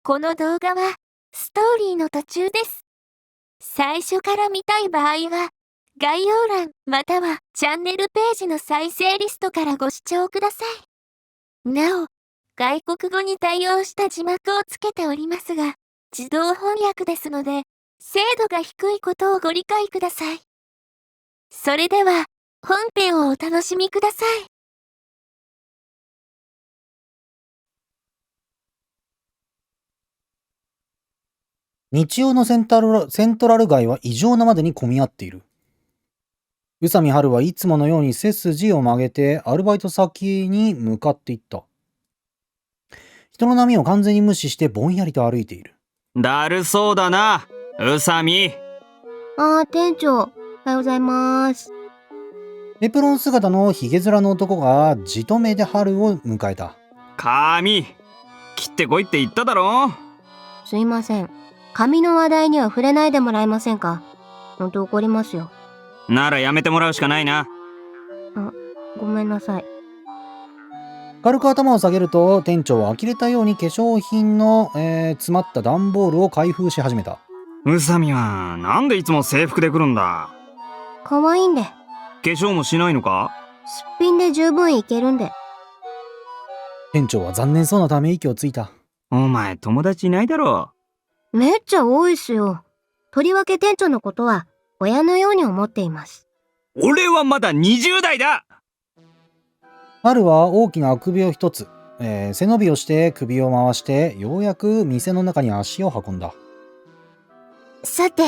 この動画はストーリーの途中です。最初から見たい場合は概要欄またはチャンネルページの再生リストからご視聴ください。なお、外国語に対応した字幕をつけておりますが、自動翻訳ですので、精度が低いことをご理解ください。それでは、本編をお楽しみください。日曜のセントラル街は異常なまでに混み合っている。宇佐美春はいつものように背筋を曲げてアルバイト先に向かっていった。人の波を完全に無視してぼんやりと歩いている。だるそうだな、宇佐美。店長、おはようございます。エプロン姿のヒゲ面の男がじと目で春を迎えた。髪切ってこいって言っただろ。すいません。髪の話題には触れないでもらえませんか。ほんと怒りますよ。ならやめてもらうしかないな。ごめんなさい。軽く頭を下げると店長は呆れたように化粧品の、詰まった段ボールを開封し始めた。宇佐美はなんでいつも制服で来るんだ。可愛いんで。化粧もしないのか。すっぴんで十分いけるんで。店長は残念そうなため息をついた。お前友達いないだろ。めっちゃ多いっすよ。とりわけ店長のことは親のように思っています。俺はまだ20代だ。春は大きなあくびを一つ、背伸びをして首を回してようやく店の中に足を運んだ。さて、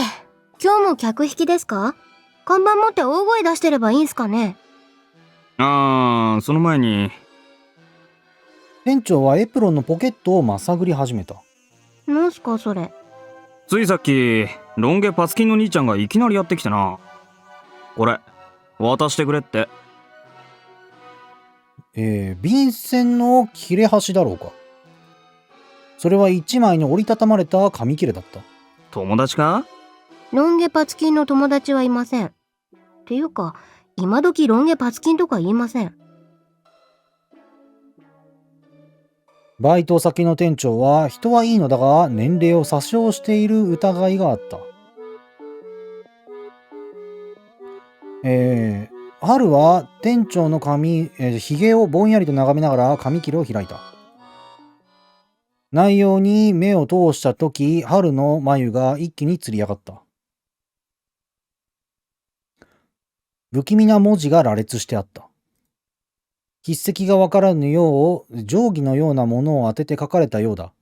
今日も客引きですか？看板持って大声出してればいいんすかね？その前に。店長はエプロンのポケットをまさぐり始めた。なんすかそれ。ついさっきロン毛パツキンの兄ちゃんがいきなりやってきてな。これ渡してくれって。便箋の切れ端だろうか。それは一枚の折りたたまれた紙切れだった。友達か？ロン毛パツキンの友達はいません。っていうか、今時ロン毛パツキンとか言いません。バイト先の店長は人はいいのだが年齢を詐称している疑いがあった。春は店長のひげをぼんやりと眺めながら紙切れを開いた。内容に目を通したとき、春の眉が一気につり上がった。不気味な文字が羅列してあった。筆跡がわからぬよう定規のようなものを当てて書かれたようだ。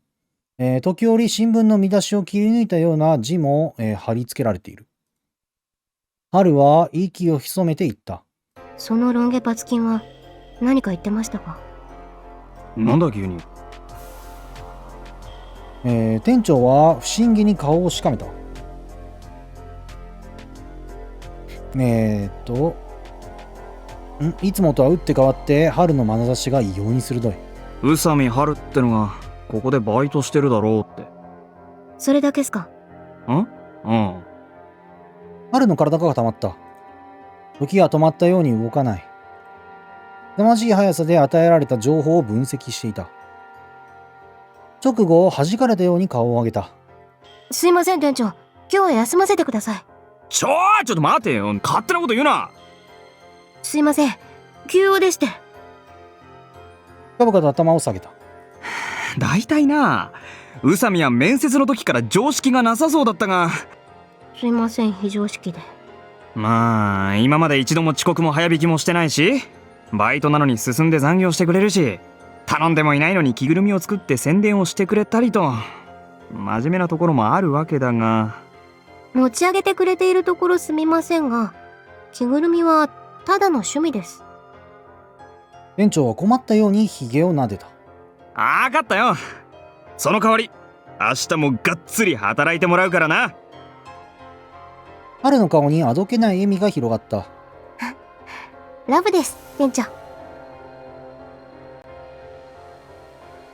時折新聞の見出しを切り抜いたような字も、貼り付けられている。春は息を潜めて言った。そのロン毛パツキンは何か言ってましたか？なんだ急に。店長は不審げに顔をしかめた。いつもとは打って変わって春の眼差しが異様に鋭い。宇佐美春ってのがここでバイトしてるだろうって。それだけっすか？春の体が固まった。時が止まったように動かない。凄まじい速さで与えられた情報を分析していた。直後弾かれたように顔を上げた。すいません店長、今日は休ませてください。ちょっと待てよ、勝手なこと言うな。すいません、急用でして。深々と頭を下げた。だいたいな、宇佐美は面接の時から常識がなさそうだったが。すいません、非常識で。まあ今まで一度も遅刻も早引きもしてないし、バイトなのに進んで残業してくれるし、頼んでもいないのに着ぐるみを作って宣伝をしてくれたりと、真面目なところもあるわけだが。持ち上げてくれているところすみませんが、着ぐるみはただの趣味です。店長は困ったようにひげを撫でた。分かったよ。その代わり明日もがっつり働いてもらうからな。春の顔にあどけない笑みが広がった。ラブです、店長。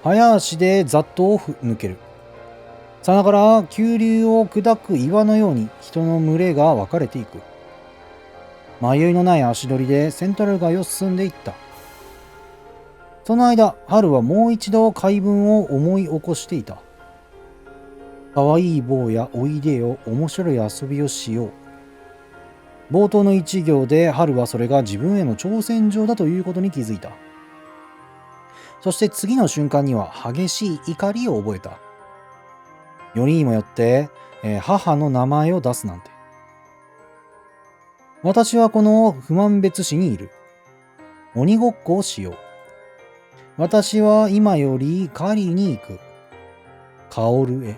早足でざっとを抜ける。さながら急流を砕く岩のように人の群れが分かれていく。迷いのない足取りでセントラル街を進んでいった。その間、春はもう一度回文を思い起こしていた。かわいい坊やおいでよ、面白い遊びをしよう。冒頭の一行で春はそれが自分への挑戦状だということに気づいた。そして次の瞬間には激しい怒りを覚えた。よりにもよって、母の名前を出すなんて。私はこの不満別市にいる。鬼ごっこをしよう。私は今より狩りに行く。薫へ。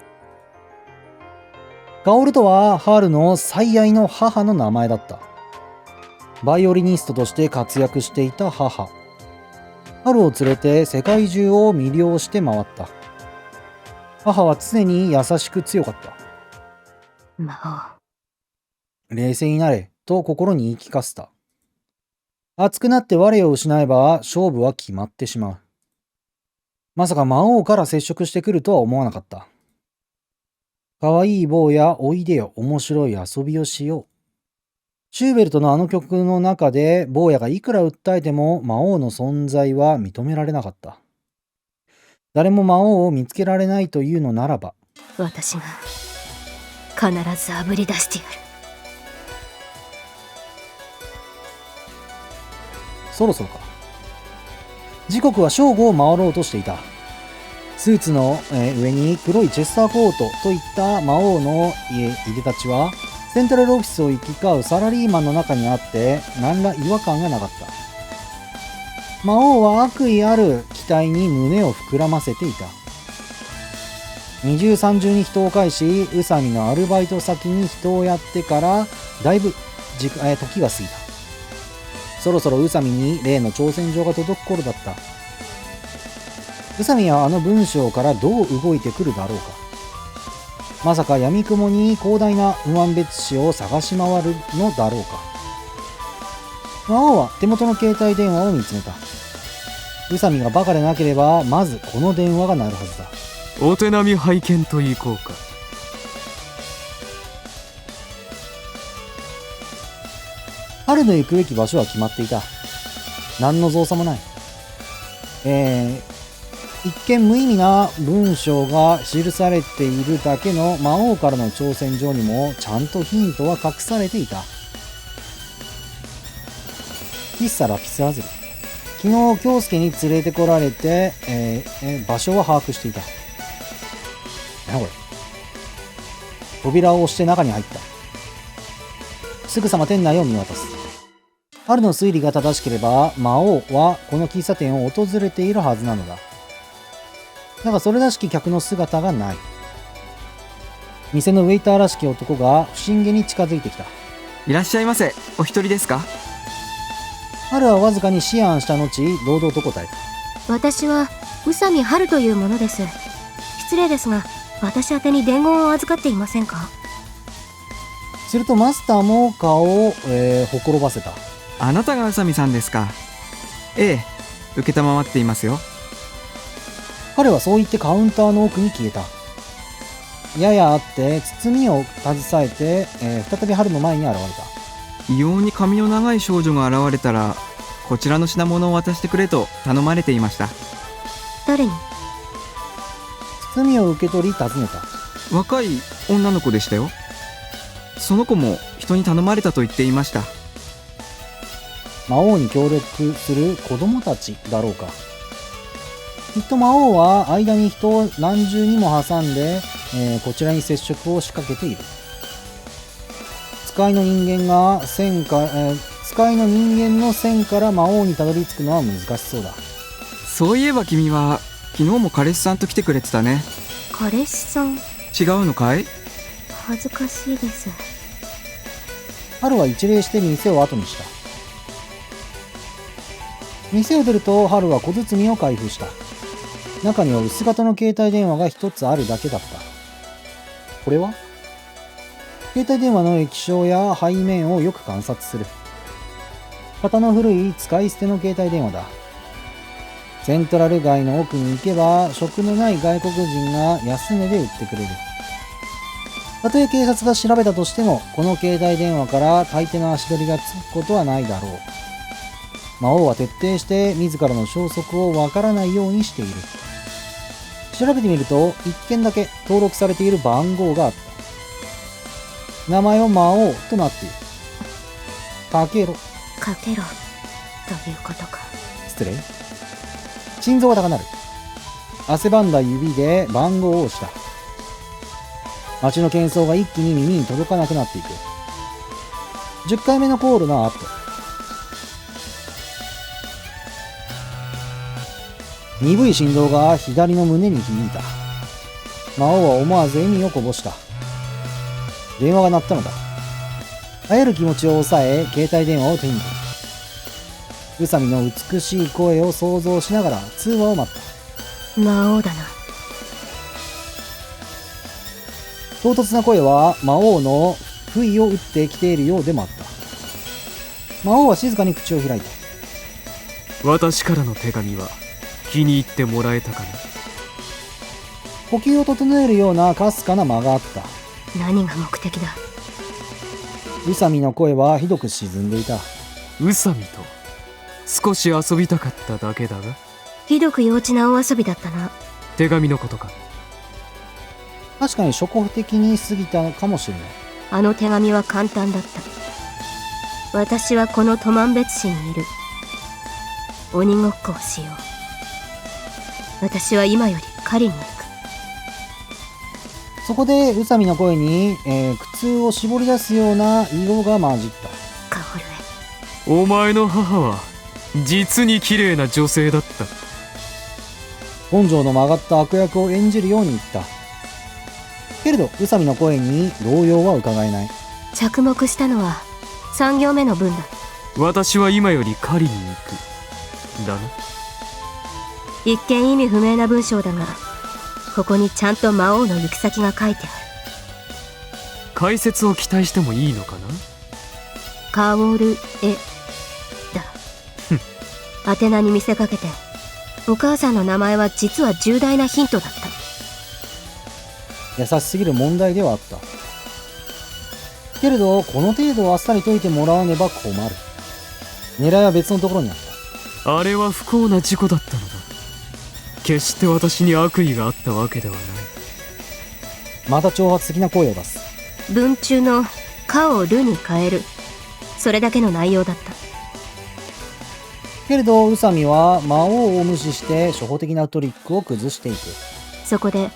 薫とは春の最愛の母の名前だった。バイオリニストとして活躍していた母。春を連れて世界中を魅了して回った。母は常に優しく強かった。魔冷静になれと心に言い聞かせた。熱くなって我を失えば勝負は決まってしまう。まさか魔王から接触してくるとは思わなかった。かわいい坊やおいでよ、面白い遊びをしよう。シューベルトのあの曲の中で坊やがいくら訴えても魔王の存在は認められなかった。誰も魔王を見つけられないというのならば、王、私が必ずあぶり出してやる。そろそろか。時刻は正午を回ろうとしていた。スーツの上に黒いチェスターコートといった魔王のいでたちはセントラルオフィスを行き交うサラリーマンの中にあって何ら違和感がなかった。魔王は悪意ある期待に胸を膨らませていた。二重三重に人を返し、宇佐美のアルバイト先に人をやってからだいぶ時が過ぎた。そろそろ宇佐美に例の挑戦状が届く頃だった。宇佐美はあの文章からどう動いてくるだろうか。まさか闇雲に広大な不満別紙を探し回るのだろうか。魔王は手元の携帯電話を見つめた。宇佐美がバカでなければまずこの電話が鳴るはずだ。お手並み拝見といこうか。春の行くべき場所は決まっていた。何の造作もない。一見無意味な文章が記されているだけの魔王からの挑戦状にもちゃんとヒントは隠されていた。喫茶ラピスラズリ。昨日京介に連れてこられて、場所は把握していた。何これ。扉を押して中に入った。すぐさま店内を見渡す。春の推理が正しければ魔王はこの喫茶店を訪れているはずなのだ。だがそれらしき客の姿がない。店のウェイターらしき男が不審げに近づいてきた。いらっしゃいませ。お一人ですか？春はわずかに思案した後、堂々と答えた。私は宇佐美春というものです。失礼ですが、私宛てに伝言を預かっていませんか？するとマスターも顔を、ほころばせた。あなたが宇佐美さんですか？ええ、承っていますよ。彼はそう言ってカウンターの奥に消えた。ややあって包みを携えて、再び春の前に現れた。異様に髪の長い少女が現れたら、こちらの品物を渡してくれと頼まれていました。誰に？包みを受け取り尋ねた。若い女の子でしたよ。その子も人に頼まれたと言っていました。魔王に協力する子供たちだろうか。きっと魔王は間に人を何重にも挟んで、こちらに接触を仕掛けている。使いの人間の線から魔王にたどり着くのは難しそうだ。そういえば君は昨日も彼氏さんと来てくれてたね。彼氏さん？違うのかい？恥ずかしいです。春は一礼して店を後にした。店を出ると春は小包を開封した。中には薄型の携帯電話が一つあるだけだった。これは？携帯電話の液晶や背面をよく観察する。型の古い使い捨ての携帯電話だ。セントラル街の奥に行けば職のない外国人が安値で売ってくれる。たとえ警察が調べたとしてもこの携帯電話から買い手の足取りがつくことはないだろう。魔王は徹底して自らの消息をわからないようにしている。調べてみると、1件だけ登録されている番号があった。名前は魔王となっている。かけろ。かけろということか。失礼。心臓が高鳴る。汗ばんだ指で番号を押した。街の喧騒が一気に耳に届かなくなっていく。10回目のコールの後、鈍い振動が左の胸に響いた。魔王は思わず笑みをこぼした。電話が鳴ったのだ。あえる気持ちを抑え、携帯電話を手に取る。宇佐美の美しい声を想像しながら通話を待った。魔王だな。唐突な声は魔王の不意を打ってきているようでもあった。魔王は静かに口を開いた。私からの手紙は気に入ってもらえたかな。呼吸を整えるようなかすかな間があった。何が目的だ。宇佐美の声はひどく沈んでいた。宇佐美と少し遊びたかっただけだが。ひどく幼稚なお遊びだったな。手紙のことか。確かに初歩的に過ぎたのかもしれない。あの手紙は簡単だった。私はこのトマン別市にいる。鬼ごっこをしよう。私は今より狩りに行く。そこで宇佐美の声に、苦痛を絞り出すような色が混じった。カオルへ。お前の母は実に綺麗な女性だった。根性の曲がった悪役を演じるように言った。けれど宇佐美の声に動揺は伺えない。着目したのは3行目の文だ。私は今より狩りに行くだな。一見意味不明な文章だが、ここにちゃんと魔王の行き先が書いてある。解説を期待してもいいのかな。カオルエだ。宛名に見せかけて、お母さんの名前は実は重大なヒントだった。優しすぎる問題ではあった。けれどこの程度あっさり解いてもらわねば困る。狙いは別のところにあった。あれは不幸な事故だったのだ。決して私に悪意があったわけではない。また挑発的な声を出す。文中の「か」を「る」に変える。それだけの内容だった。けれど宇佐美は魔王を無視して初歩的なトリックを崩していく。そこで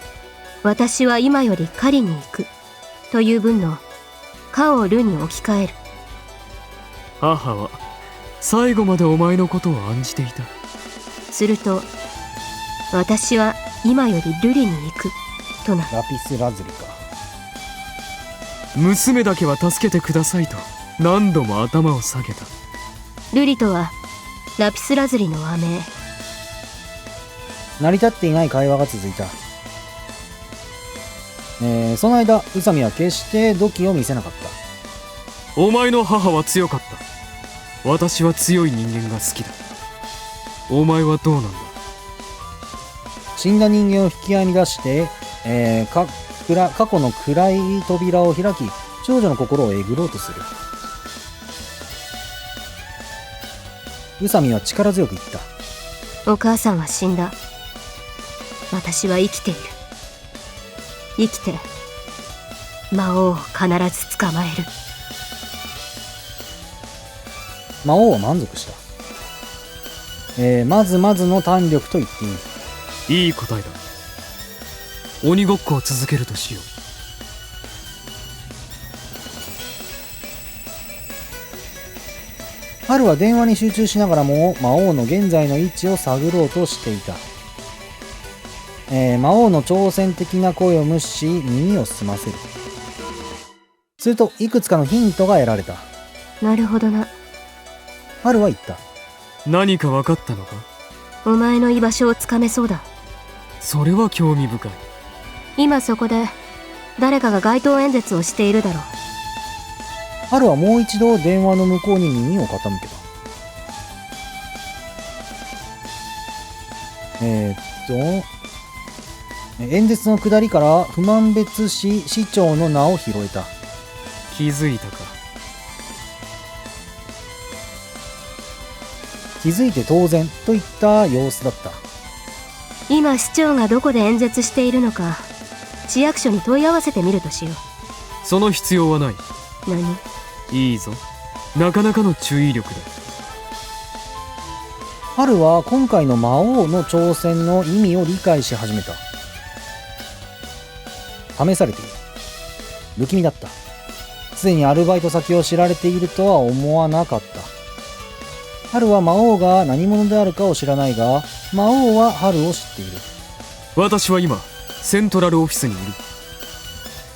「私は今より狩りに行く」という文の「か」を「る」に置き換える。母は最後までお前のことを案じていた。すると私は今より瑠璃に行くとなる。ラピスラズリか。娘だけは助けてくださいと何度も頭を下げた。瑠璃とはラピスラズリの和名。成り立っていない会話が続いた。その間宇佐美は決して土器を見せなかった。お前の母は強かった。私は強い人間が好きだ。お前はどうなんだ。死んだ人間を引き合いに出して、過去の暗い扉を開き少女の心をえぐろうとする。宇佐美は力強く言った。お母さんは死んだ。私は生きている。生きて魔王を必ず捕まえる。魔王は満足した。まずまずの胆力と言っていい。いい答えだ。鬼ごっこを続けるとしよう。春は電話に集中しながらも魔王の現在の位置を探ろうとしていた。魔王の挑戦的な声を無視し耳を澄ませる。するといくつかのヒントが得られた。なるほどな。春は言った。何か分かったのか。お前の居場所をつかめそうだ。それは興味深い。今そこで誰かが街頭演説をしているだろう。春はもう一度電話の向こうに耳を傾けた。演説の下りから不満別市市長の名を拾えた。気づいたか。気づいて当然といった様子だった。今市長がどこで演説しているのか市役所に問い合わせてみるとしよその必要はない。う。何？いいぞ。なかなかの注意力だ。春は今回の魔王の挑戦の意味を理解し始めた。試されている。不気味だった。すでにアルバイト先を知られているとは思わなかった。春は魔王が何者であるかを知らないが、魔王は春を知っている。私は今セントラルオフィスにいる。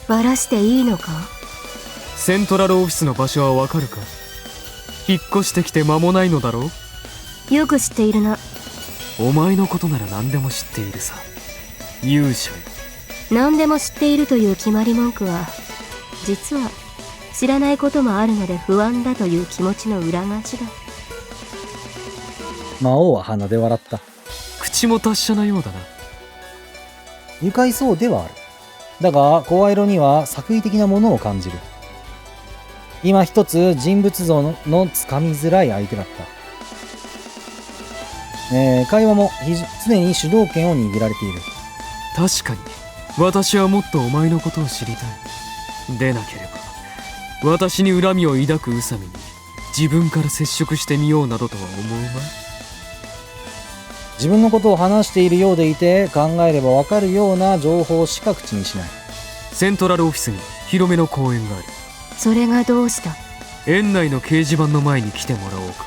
バラしていいのか？セントラルオフィスの場所はわかるか？引っ越してきて間もないのだろう。よく知っているな。お前のことなら何でも知っているさ。勇者よ。何でも知っているという決まり文句は実は知らないこともあるので不安だという気持ちの裏返しだ。魔王は鼻で笑った。口も達者なようだな。愉快そうではある。だが、声色には作為的なものを感じる。今一つ人物像のつかみづらい相手だった。会話も常に主導権を握られている。確かに私はもっとお前のことを知りたい。でなければ私に恨みを抱く宇佐美に自分から接触してみようなどとは思うまい。自分のことを話しているようでいて、考えればわかるような情報しか口にしない。セントラルオフィスに広めの公園がある。それがどうした？園内の掲示板の前に来てもらおうか。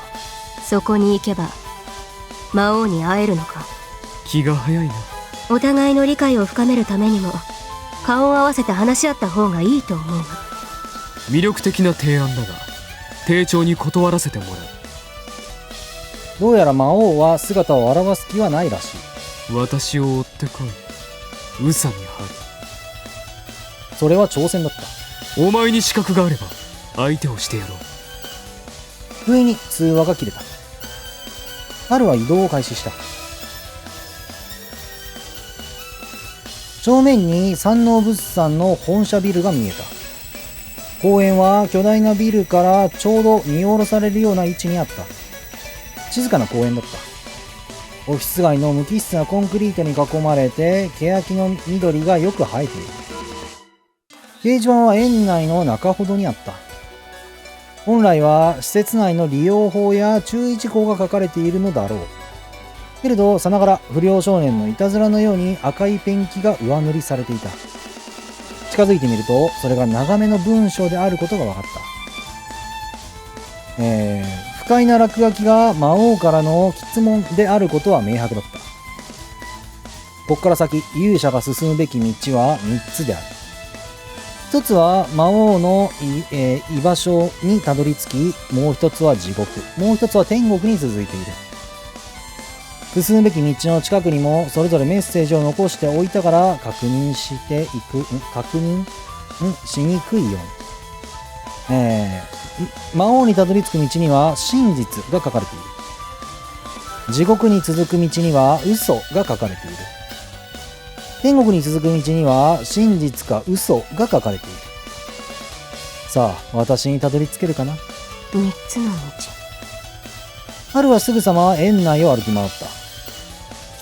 そこに行けば魔王に会えるのか？気が早いな。お互いの理解を深めるためにも顔を合わせて話し合った方がいいと思うが。魅力的な提案だが丁重に断らせてもらう。どうやら魔王は姿を現す気はないらしい。私を追ってこい、宇佐美春。それは挑戦だった。お前に資格があれば相手をしてやろう。不意に通話が切れた。春は移動を開始した。正面に山王物産の本社ビルが見えた。公園は巨大なビルからちょうど見下ろされるような位置にあった。静かな公園だった。オフィス街の無機質なコンクリートに囲まれて、欅の緑がよく生えている。掲示板は園内の中ほどにあった。本来は施設内の利用法や注意事項が書かれているのだろう。けれど、さながら不良少年のいたずらのように赤いペンキが上塗りされていた。近づいてみると、それが長めの文章であることが分かった。不快な落書きが魔王からの質問であることは明白だった。ここから先、勇者が進むべき道は3つである。一つは魔王の居場所にたどり着き、もう一つは地獄、もう一つは天国に続いている。進むべき道の近くにもそれぞれメッセージを残しておいたから確認しにくいように。魔王にたどり着く道には真実が書かれている。地獄に続く道には嘘が書かれている。天国に続く道には真実か嘘が書かれている。さあ、私にたどり着けるかな。3つの道。春はすぐさま園内を歩き回った。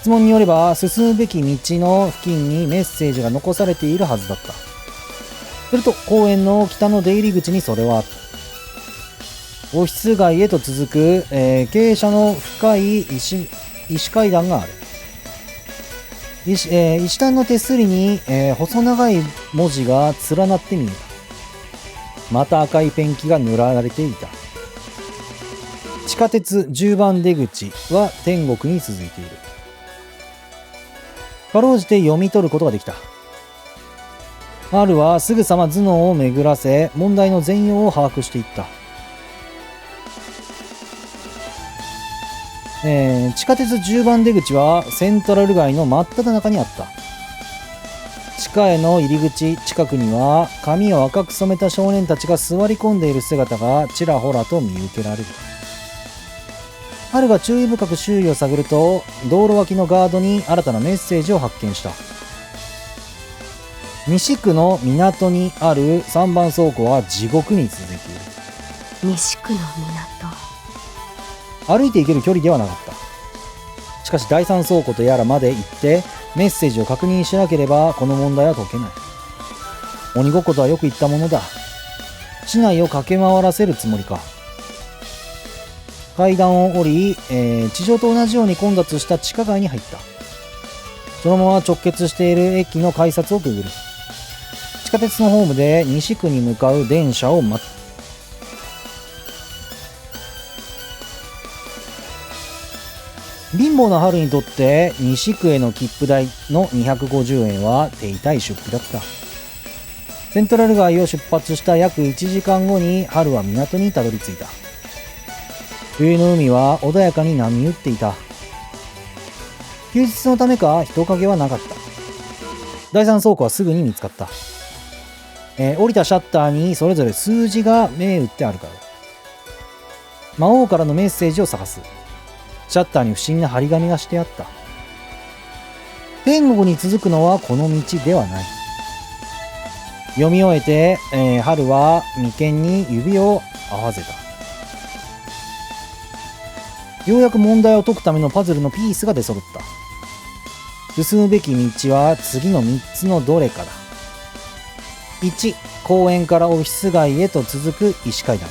質問によれば進むべき道の付近にメッセージが残されているはずだった。すると公園の北の出入り口にそれはあった。オフィス街へと続く、傾斜の深い石階段がある。石段の手すりに、細長い文字が連なって見えた。また赤いペンキが塗られていた。地下鉄10番出口は天国に続いている。かろうじて読み取ることができた。春はすぐさま頭脳を巡らせ、問題の全容を把握していった。地下鉄10番出口はセントラル街の真っ只中にあった。地下への入り口近くには髪を赤く染めた少年たちが座り込んでいる姿がちらほらと見受けられる。春が注意深く周囲を探ると、道路脇のガードに新たなメッセージを発見した。西区の港にある3番倉庫は地獄に続いている。西区の港。歩いて行ける距離ではなかった。しかし第三倉庫とやらまで行ってメッセージを確認しなければこの問題は解けない。鬼ごっことはよく言ったものだ。市内を駆け回らせるつもりか。階段を降り、地上と同じように混雑した地下街に入った。そのまま直結している駅の改札をくぐる。地下鉄のホームで西区に向かう電車を待つ。貧乏な春にとって西区への切符代の250円は手痛い出費だった。セントラル街を出発した約1時間後に春は港にたどり着いた。冬の海は穏やかに波打っていた。休日のためか人影はなかった。第三倉庫はすぐに見つかった。降りたシャッターにそれぞれ数字が銘打ってあるから。魔王からのメッセージを探す。シャッターに不審な張り紙がしてあった。天国に続くのはこの道ではない。読み終えて、春は眉間に指を合わせた。ようやく問題を解くためのパズルのピースが出揃った。進むべき道は次の3つのどれかだ。1、公園からオフィス街へと続く石階段。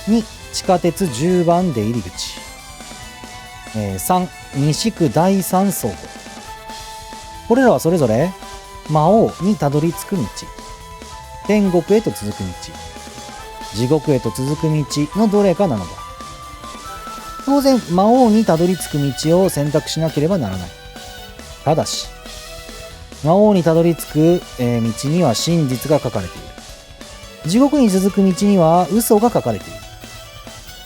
2、地下鉄10番出入り口。3、西区第三倉庫。これらはそれぞれ魔王にたどり着く道、天国へと続く道、地獄へと続く道のどれかなのだ。当然魔王にたどり着く道を選択しなければならない。ただし魔王にたどり着く、道には真実が書かれている。地獄に続く道には嘘が書かれている。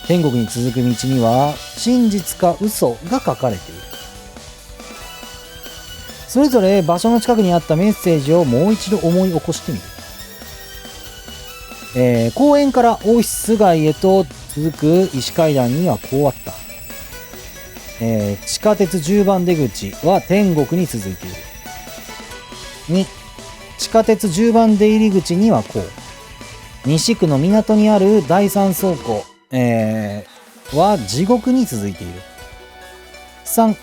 天国に続く道には真実か嘘が書かれている。それぞれ場所の近くにあったメッセージをもう一度思い起こしてみる。公園からオフィス街へと続く石階段にはこうあった。地下鉄10番出口は天国に続いている。2、地下鉄10番出入り口にはこう。西区の港にある第三倉庫は地獄に続いている。3、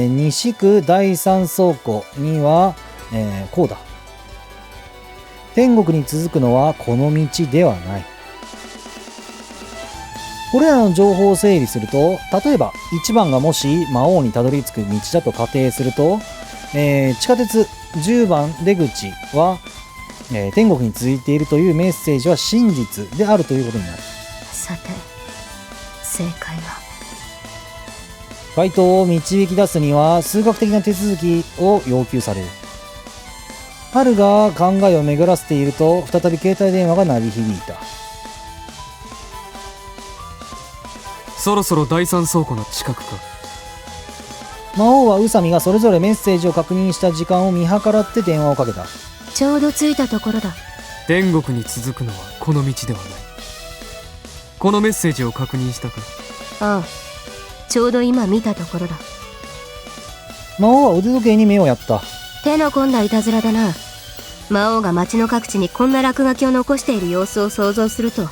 西区第三倉庫には、こうだ。天国に続くのはこの道ではない。これらの情報を整理すると、例えば1番がもし魔王にたどり着く道だと仮定すると、地下鉄10番出口は、天国に続いているというメッセージは真実であるということになる。さて正解は。回答を導き出すには数学的な手続きを要求される。春が考えを巡らせていると再び携帯電話が鳴り響いた。そろそろ第三倉庫の近くか。魔王は宇佐美がそれぞれメッセージを確認した時間を見計らって電話をかけた。ちょうど着いたところだ。天国に続くのはこの道ではない。このメッセージを確認したか。ああ、ちょうど今見たところだ。魔王は腕時計に目をやった。手の込んだいたずらだな。魔王が街の各地にこんな落書きを残している様子を想像すると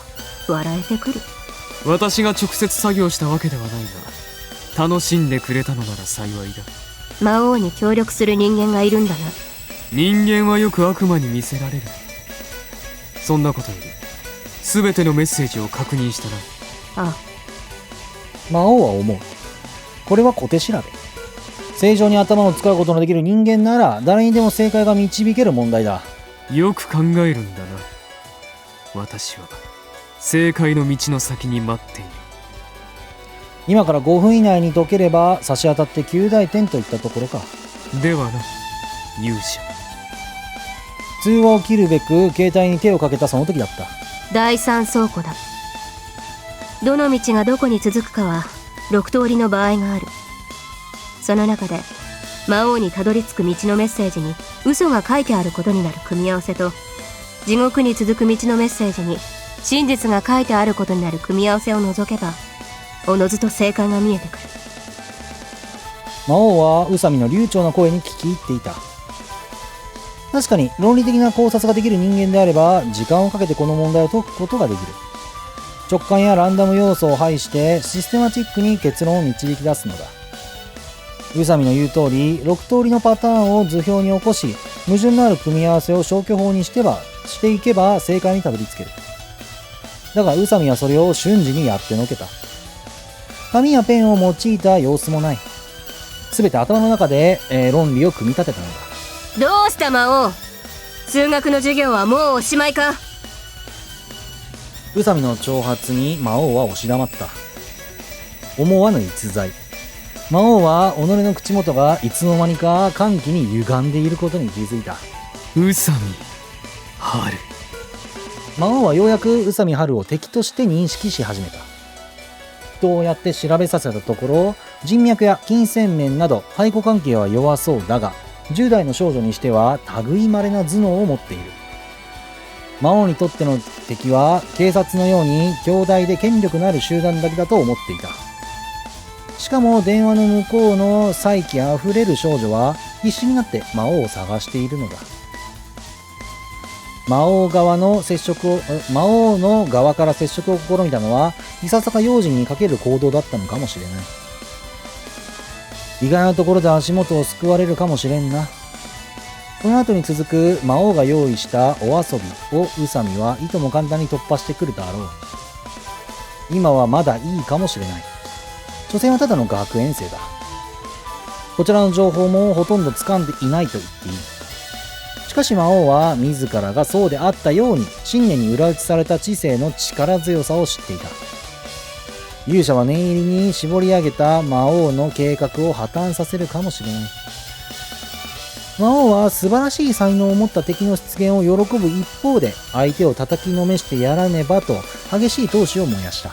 笑えてくる。私が直接作業したわけではないが、楽しんでくれたのなら幸いだ。魔王に協力する人間がいるんだな。人間はよく悪魔に見せられる。そんなことより全てのメッセージを確認したな。ああ、魔王は思う。これは小手調べ。正常に頭を使うことのできる人間なら誰にでも正解が導ける問題だ。よく考えるんだな。私は正解の道の先に待っている。今から5分以内に解ければ差し当たって9大点といったところか。ではな、勇者。通話を切るべく携帯に手をかけたその時だった。第三倉庫だ。どの道がどこに続くかは6通りの場合がある。その中で魔王にたどり着く道のメッセージに嘘が書いてあることになる組み合わせと、地獄に続く道のメッセージに真実が書いてあることになる組み合わせを除けば、おのずと正解が見えてくる。魔王は宇佐美の流暢な声に聞き入っていた。確かに論理的な考察ができる人間であれば時間をかけてこの問題を解くことができる。直感やランダム要素を排してシステマチックに結論を導き出すのだ。宇佐美の言う通り、6通りのパターンを図表に起こし、矛盾のある組み合わせを消去法にしていけば正解にたどり着ける。だが宇佐美はそれを瞬時にやってのけた。紙やペンを用いた様子もない。すべて頭の中で、論理を組み立てたのだ。どうした魔王。数学の授業はもうおしまいか。宇佐美の挑発に魔王は押し黙った。思わぬ逸材。魔王は己の口元がいつの間にか歓喜に歪んでいることに気づいた。宇佐美春。魔王はようやく宇佐美春を敵として認識し始めた。人をやって調べさせたところ、人脈や金銭面など背後関係は弱そうだが、10代の少女にしては類いまれな頭脳を持っている。魔王にとっての敵は警察のように強大で権力のある集団だけだと思っていた。しかも電話の向こうの才気あふれる少女は必死になって魔王を探しているのだ。魔王の側から接触を試みたのはいささか用心にかける行動だったのかもしれない。意外なところで足元を救われるかもしれんな。この後に続く魔王が用意したお遊びを宇佐美はいとも簡単に突破してくるだろう。今はまだいいかもしれない。所詮はただの学園生だ。こちらの情報もほとんど掴んでいないと言っていい。しかし魔王は自らがそうであったように信念に裏打ちされた知性の力強さを知っていた。勇者は念入りに絞り上げた魔王の計画を破綻させるかもしれない。魔王は素晴らしい才能を持った敵の出現を喜ぶ一方で、相手を叩きのめしてやらねばと激しい闘志を燃やした。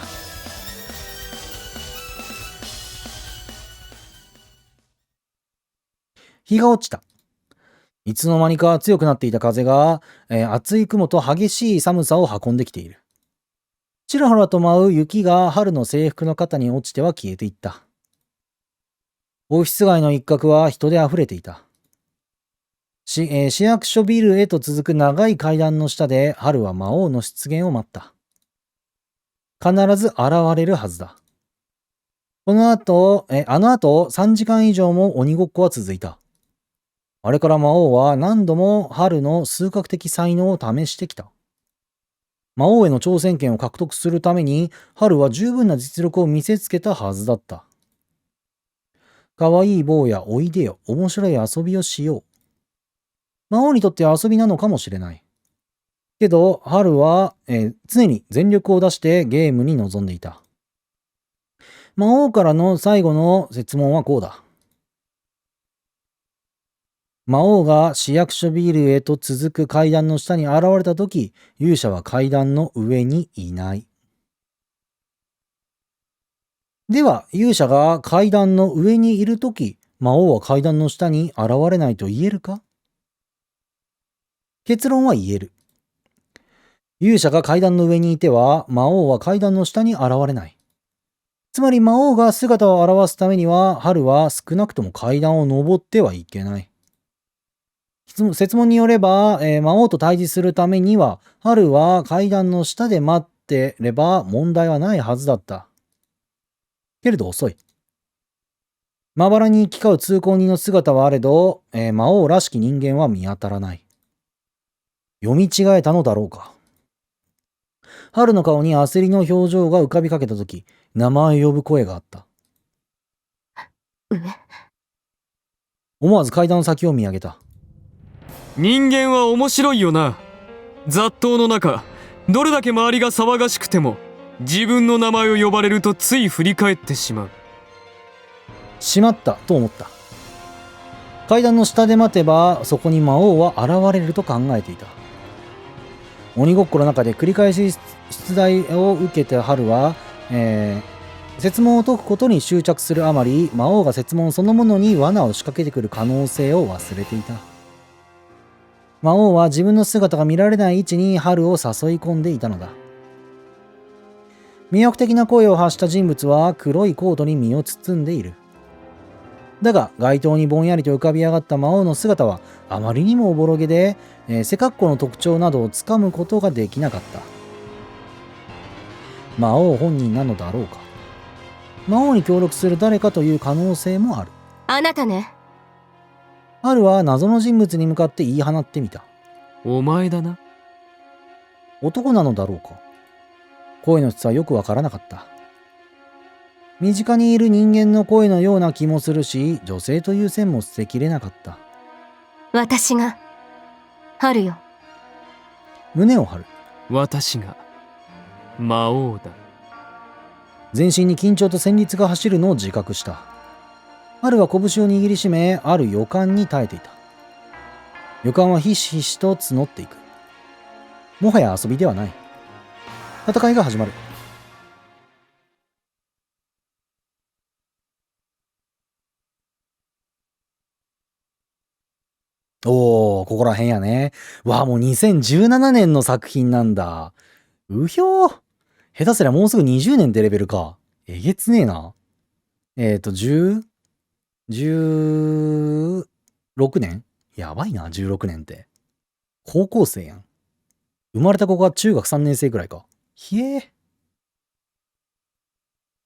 日が落ちた。いつの間にか強くなっていた風が、厚い雲と激しい寒さを運んできている。ちらほらと舞う雪が春の制服の肩に落ちては消えていった。オフィス街の一角は人で溢れていた。市役所ビルへと続く長い階段の下で春は魔王の出現を待った。必ず現れるはずだ。あの後3時間以上も鬼ごっこは続いた。あれから魔王は何度も春の数学的才能を試してきた。魔王への挑戦権を獲得するために春は十分な実力を見せつけたはずだった。かわいい坊やおいでよ、面白い遊びをしよう。魔王にとって遊びなのかもしれない。けど春は、常に全力を出してゲームに臨んでいた。魔王からの最後の設問はこうだ。魔王が市役所ビルへと続く階段の下に現れたとき、勇者は階段の上にいない。では、勇者が階段の上にいるとき、魔王は階段の下に現れないと言えるか？結論は言える。勇者が階段の上にいては、魔王は階段の下に現れない。つまり魔王が姿を現すためには、春は少なくとも階段を登ってはいけない。設問によれば、魔王と対峙するためには、春は階段の下で待ってれば問題はないはずだった。けれど遅い。まばらに行き交う通行人の姿はあれど、魔王らしき人間は見当たらない。読み違えたのだろうか。春の顔に焦りの表情が浮かびかけたとき、名前を呼ぶ声があった。思わず階段の先を見上げた。人間は面白いよな。雑踏の中、どれだけ周りが騒がしくても自分の名前を呼ばれるとつい振り返ってしまう。しまったと思った。階段の下で待てばそこに魔王は現れると考えていた。鬼ごっこの中で繰り返し出題を受けた春は、設問を解くことに執着するあまり、魔王が設問そのものに罠を仕掛けてくる可能性を忘れていた。魔王は自分の姿が見られない位置に春を誘い込んでいたのだ。魅力的な声を発した人物は黒いコートに身を包んでいる。だが街灯にぼんやりと浮かび上がった魔王の姿はあまりにもおぼろげで、背格好の特徴などをつかむことができなかった。魔王本人なのだろうか。魔王に協力する誰かという可能性もある。あなたね。春は謎の人物に向かって言い放ってみた。お前だな。男なのだろうか。声の質はよくわからなかった。身近にいる人間の声のような気もするし、女性という線も捨てきれなかった。私が春よ。胸を張る。私が魔王だ。全身に緊張と戦慄が走るのを自覚した。春は拳を握りしめ、ある予感に耐えていた。予感はひしひしと募っていく。もはや遊びではない。戦いが始まる。おー、ここら辺やね。わあ、もう2017年の作品なんだ。うひょー。下手すりゃもうすぐ20年ってレベルか。えげつねえな。16年やばいな、16年って。高校生やん。生まれた子が中学3年生くらいか。ひえ。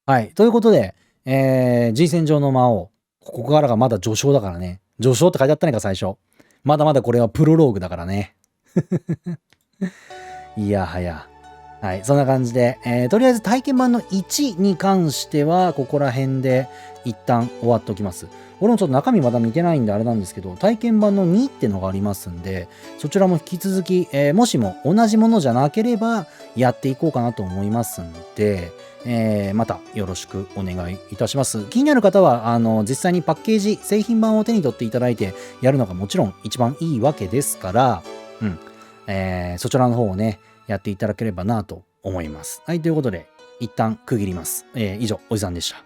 はい。ということで、G 戦場の魔王。ここからがまだ序章だからね。序章って書いてあったねか、最初。まだまだこれはプロローグだからね。いやはや。はい。そんな感じで、とりあえず体験版の1に関しては、ここら辺で一旦終わっておきます。俺もちょっと中身まだ見てないんであれなんですけど、体験版の2ってのがありますんで、そちらも引き続き、もしも同じものじゃなければ、やっていこうかなと思いますんで、またよろしくお願いいたします。気になる方は、実際にパッケージ、製品版を手に取っていただいて、やるのがもちろん一番いいわけですから、そちらの方をね、やっていただければなと思います。はい、ということで、一旦区切ります。以上、おじさんでした。